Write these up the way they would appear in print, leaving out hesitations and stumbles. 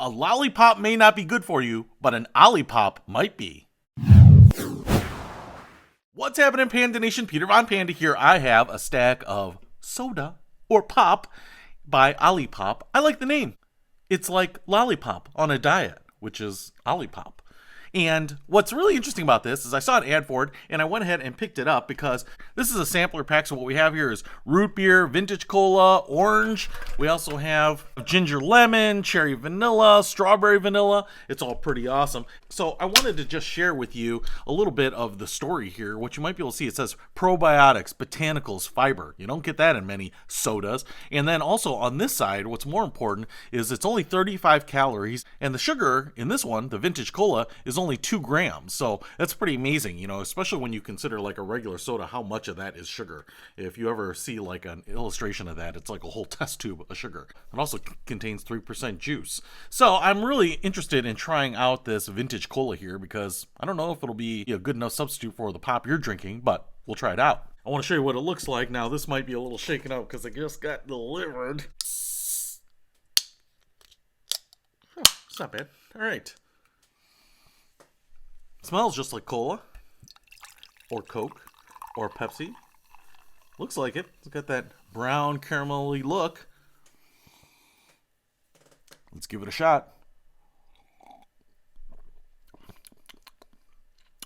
A lollipop may not be good for you, but an OLIPOP might be. What's happening, Panda Nation? Peter Von Panda here. I have a stack of soda or pop by OLIPOP. I like the name. It's like lollipop on a diet, which is OLIPOP. And what's really interesting about this is I saw an ad for it and I went ahead and picked it up because this is a sampler pack. So what we have here is root beer, vintage cola, orange. We also have ginger lemon, cherry vanilla, strawberry vanilla. It's all pretty awesome. So I wanted to just share with you a little bit of the story here. What you might be able to see, it says probiotics, botanicals, fiber. You don't get that in many sodas. And then also on this side, what's more important is it's only 35 calories and the sugar in this one, the vintage cola, is only 2 grams. So that's pretty amazing, you know, especially when you consider like a regular soda, how much of that is sugar. If you ever see like an illustration of that, it's like a whole test tube of sugar. It also contains 3% juice. So I'm really interested in trying out this vintage cola here because I don't know if it'll be a good enough substitute for the pop you're drinking, but we'll try it out. I want to show you what it looks like. Now this might be a little shaken up because it just got delivered. Oh, it's not bad. All right. Smells just like cola, or Coke, or Pepsi. Looks like it. It's got that brown caramelly look. Let's give it a shot.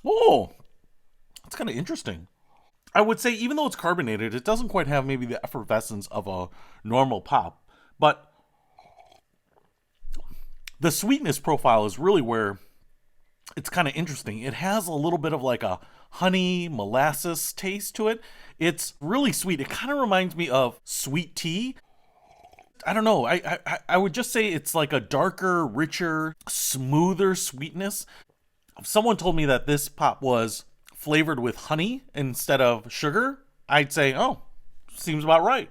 Oh, it's kind of interesting. I would say even though it's carbonated, it doesn't quite have maybe the effervescence of a normal pop, but the sweetness profile is really where it's kind of interesting. It has a little bit of like a honey molasses taste to it. It's really sweet. It kind of reminds me of sweet tea. I don't know. I would just say it's like a darker, richer, smoother sweetness. If someone told me that this pop was flavored with honey instead of sugar, I'd say, oh, seems about right.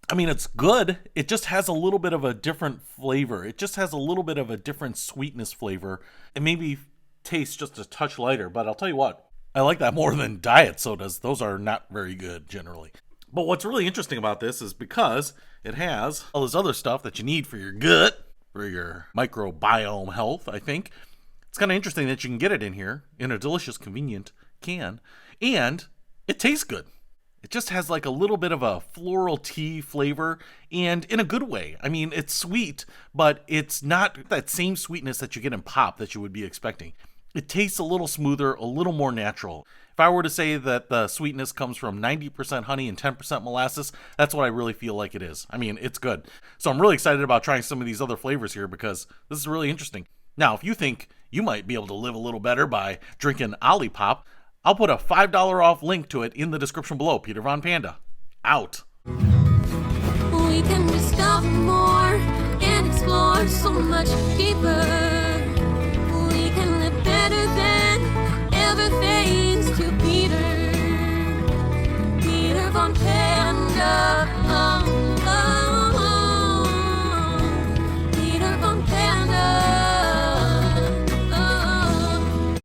I mean, it's good. It just has a little bit of a different flavor. It just has a little bit of a different sweetness flavor. It maybe tastes just a touch lighter, but I'll tell you what, I like that more than diet sodas. Those are not very good generally. But what's really interesting about this is because it has all this other stuff that you need for your gut, for your microbiome health, I think. It's kind of interesting that you can get it in here in a delicious, convenient can, and it tastes good. It just has like a little bit of a floral tea flavor, and in a good way. I mean, it's sweet, but it's not that same sweetness that you get in pop that you would be expecting. It tastes a little smoother, a little more natural. If I were to say that the sweetness comes from 90% honey and 10% molasses, that's what I really feel like it is. I mean, it's good. So I'm really excited about trying some of these other flavors here because this is really interesting. Now, if you think you might be able to live a little better by drinking OLIPOP, I'll put a $5 off link to it in the description below. Peter Von Panda, out. We can discover more and explore so much deeper.